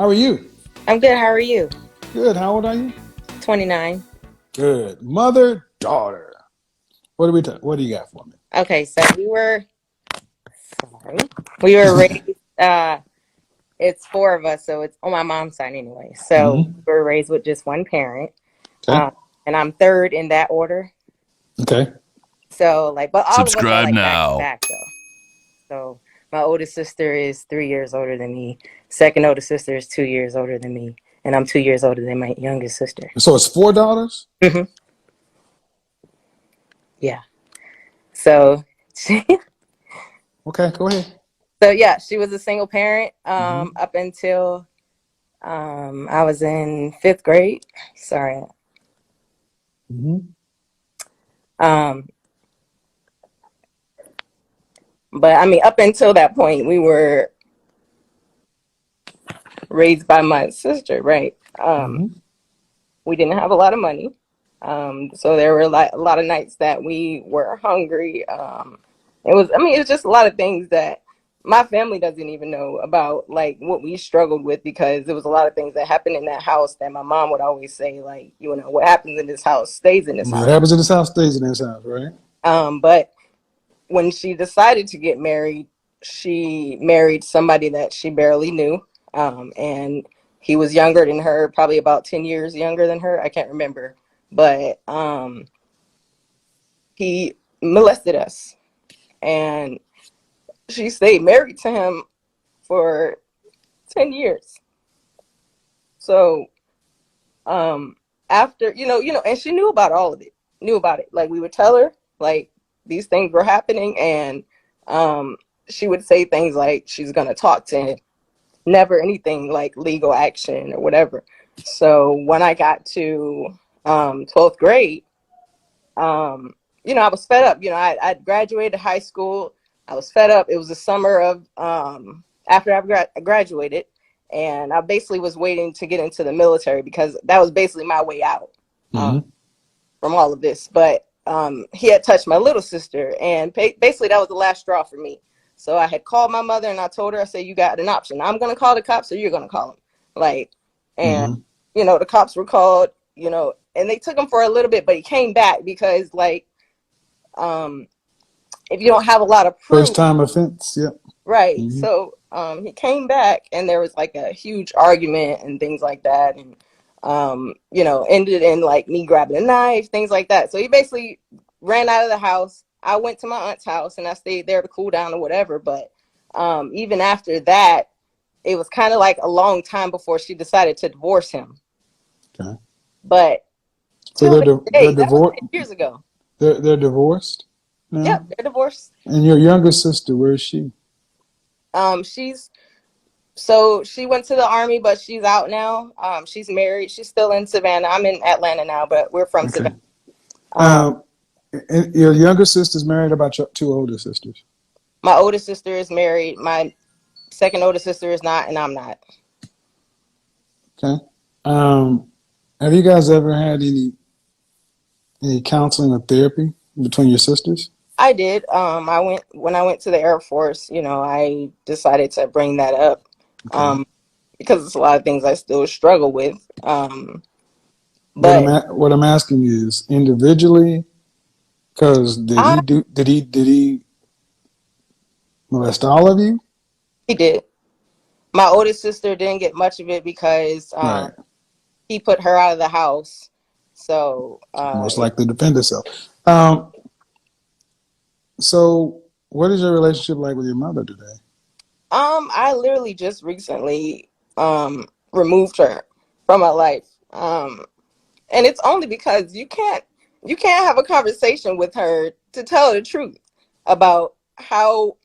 How are you? I'm good. How are you? Good. How old are you? 29. Good. Mother, daughter. What do you got for me? Okay, so sorry. We were raised it's four of us, so it's on my mom's side anyway. So Hmm. we were raised with just one parent. Okay. And I'm third in that order. Okay. So but all of us are Subscribe like back to now. back though. So my oldest sister is 3 years older than me. Second oldest sister is 2 years older than me. And I'm 2 years older than my youngest sister. So it's four daughters? Hmm. Yeah. So Okay, go ahead. so yeah, she was a single parent Hmm. up until I was in fifth grade. Sorry. Hmm. Um, but I mean, up until that point, we were raised by my sister, right? Hmm. We didn't have a lot of money. So there were a lot of nights that we were hungry. It was just a lot of things that my family doesn't even know about, like what we struggled with, because there was a lot of things that happened in that house that my mom would always say, like, what happens in this house stays in this What house. happens in this house stays in this house, right? But when she decided to get married, she married somebody that she barely knew. And he was younger than her, probably about 10 years younger than her. I can't remember. But he molested us. And she stayed married to him for 10 years. So um, after, and she knew about all of it, knew about it. Like, we would tell her, like, these things were happening. And she would say things like she's going to talk to him, never anything like legal action or whatever. So when I got to 12th grade, I was fed up. I graduated high school. I was fed up. It was the summer of after I graduated, and I basically was waiting to get into the military because that was basically my way out um, Hmm. from all of this. But he had touched my little sister, and basically that was the last straw for me. So I had called my mother and I told her, I said, you got an option. I'm going to call the cops or you're going to call them. Like, and, Hmm. the cops were called, and they took him for a little bit, but he came back because, like, um, if you don't have a lot of First proof, time offense. Yep. right? Hmm. So he came back, and there was like a huge argument and things like that, and ended in like me grabbing a knife, things like that. So he basically ran out of the house. I went to my aunt's house and I stayed there to cool down or whatever. But even after that, it was kind of like a long time before she decided to divorce him. Okay. But So till this they're day, that was divorced. 10 years ago. They're divorced Yep, now. they're divorced. And your younger sister, where is she? She's So she went to the army, but she's out now. She's married. She's still in Savannah. I'm in Atlanta now, but we're from Okay. Savannah. Um, Um, and your younger sister's married. About your two older sisters. my oldest sister is married. My second oldest sister is not, and I'm not. Okay. Um, have you guys ever had any counseling or therapy between your sisters? I did. When I went to the Air Force. I decided to bring that up Okay. um, because it's a lot of things I still struggle with. But What I'm asking is individually, because I did he molest all of you? he did. My oldest sister didn't get much of it because Right. he put her out of the house. So Most likely to defend herself. Um, so what is your relationship like with your mother today? I literally just recently removed her from my life. And it's only because you can't have a conversation with her to tell her the truth about how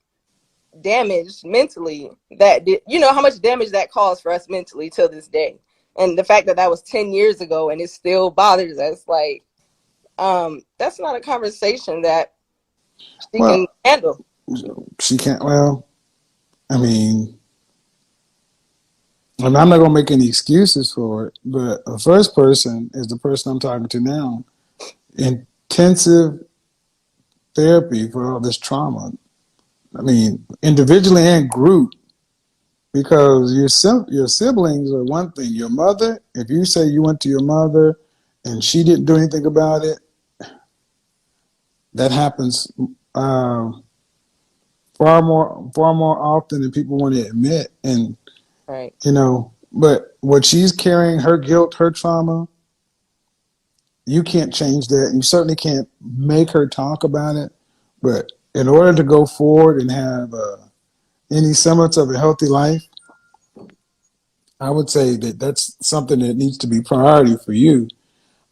damaged mentally how much damage that caused for us mentally till this day. And the fact that that was 10 years ago and it still bothers us, like, that's not a conversation that she can Well, handle. she can't. Well, I mean, and I'm not gonna make any excuses for it, but the first person is the person I'm talking to now. Intensive therapy for all this trauma. I mean, individually and group, because your siblings are one thing. Your mother, if you say you went to your mother and she didn't do anything about it, that happens far more often than people want to admit. And Right. but what she's carrying, her guilt, her trauma, you can't change that. You certainly can't make her talk about it. But in order to go forward and have any semblance of a healthy life, I would say that that's something that needs to be priority for you.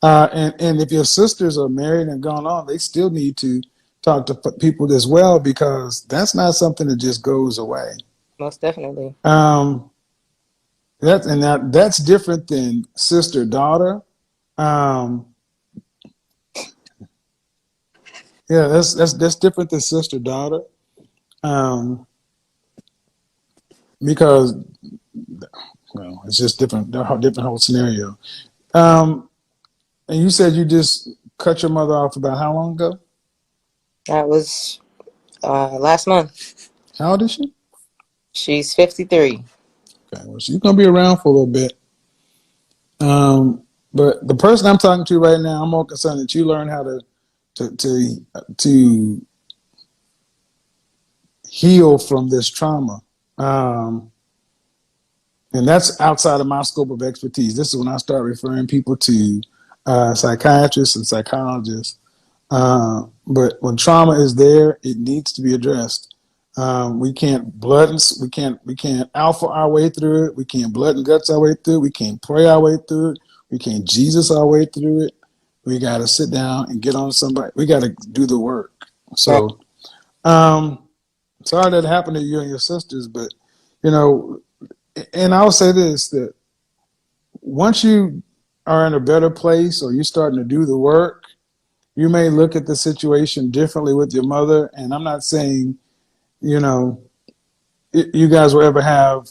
And if your sisters are married and gone on, they still need to talk to people as well, because that's not something that just goes away. Most definitely. Um, that's different than sister daughter. Um, yeah, that's different than sister daughter. Um, because it's just different. They're different whole scenario. Um, and you said you just cut your mother off about how long ago? That was last month. How old is she? She's 53. Okay, well, she's gonna be around for a little bit. But the person I'm talking to right now, I'm more concerned that you learn how to heal from this trauma. Um, and that's outside of my scope of expertise. This is when I start referring people to psychiatrists and psychologists. But when trauma is there, it needs to be addressed. We can't alpha our way through it. We can't blood and guts our way through it. We can't pray our way through it. We can't Jesus our way through it. We got to sit down and get on somebody. We got to do the work. Right. So, sorry that happened to you and your sisters, but you know, and I'll say this, that once you are in a better place or you're starting to do the work, you may look at the situation differently with your mother. And I'm not saying, you know, you guys will ever have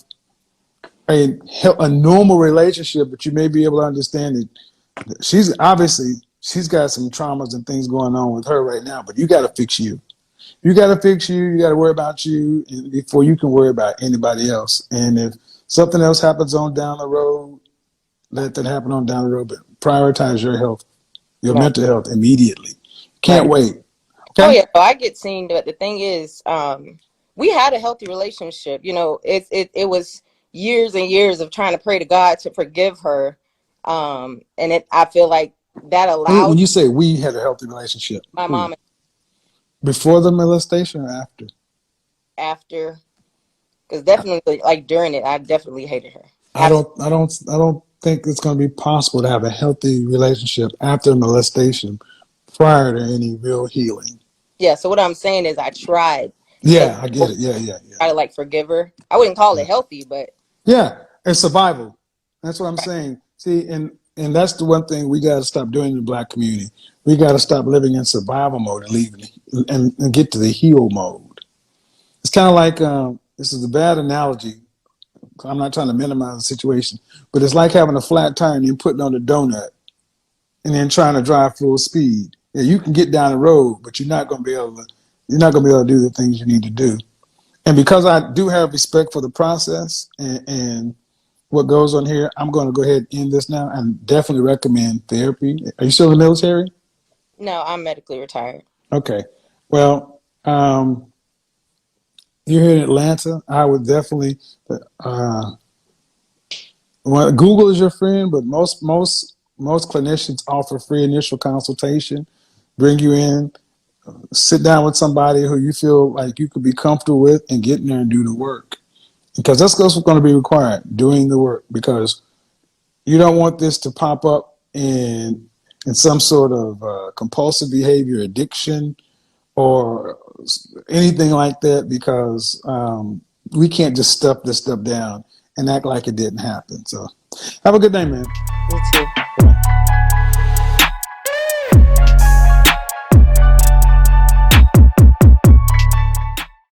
a normal relationship, but you may be able to understand that she's got some traumas and things going on with her right now, but you got to fix you. You got to fix you. You got to worry about you before you can worry about anybody else. And if something else happens on down the road, let that happen on down the road, but prioritize your health, your Right. mental health immediately. Can't Right. wait. Oh Okay? yeah, so I get seen, but the thing is, we had a healthy relationship. It was years and years of trying to pray to God to forgive her, and I feel like that When allowed you say we had a healthy relationship, my who? mom Before the molestation or after? after, because definitely like during it, I definitely hated her. I Absolutely. don't I don't I don't think it's going to be possible to have a healthy relationship after molestation prior to any real healing. Yeah. So what I'm saying is, I tried to Yeah, I get it. Yeah, yeah, yeah. try to like forgive her. I wouldn't call Yeah. it healthy, but Yeah, it's survival. That's what I'm saying. See, and that's the one thing we got to stop doing in the black community. We got to stop living in survival mode and leave and get to the heal mode. It's kind of like this is a bad analogy. I'm not trying to minimize the situation, but it's like having a flat tire and then putting on a donut and then trying to drive full speed. Yeah, you can get down the road, but you're not going to be able to do the things you need to do. And because I do have respect for the process and what goes on here, I'm going to go ahead and end this now and definitely recommend therapy. Are you still in the military? no, I'm medically retired. Okay. Well, you're here in Atlanta. I would definitely, uh, well, Google is your friend, but most clinicians offer free initial consultation, bring you in, sit down with somebody who you feel like you could be comfortable with and get in there and do the work. Because that's what's going to be required, doing the work, because you don't want this to pop up in some sort of compulsive behavior, addiction, or anything like that, because we can't just stuff this stuff down and act like it didn't happen. So have a good day, man. Me too. Bye.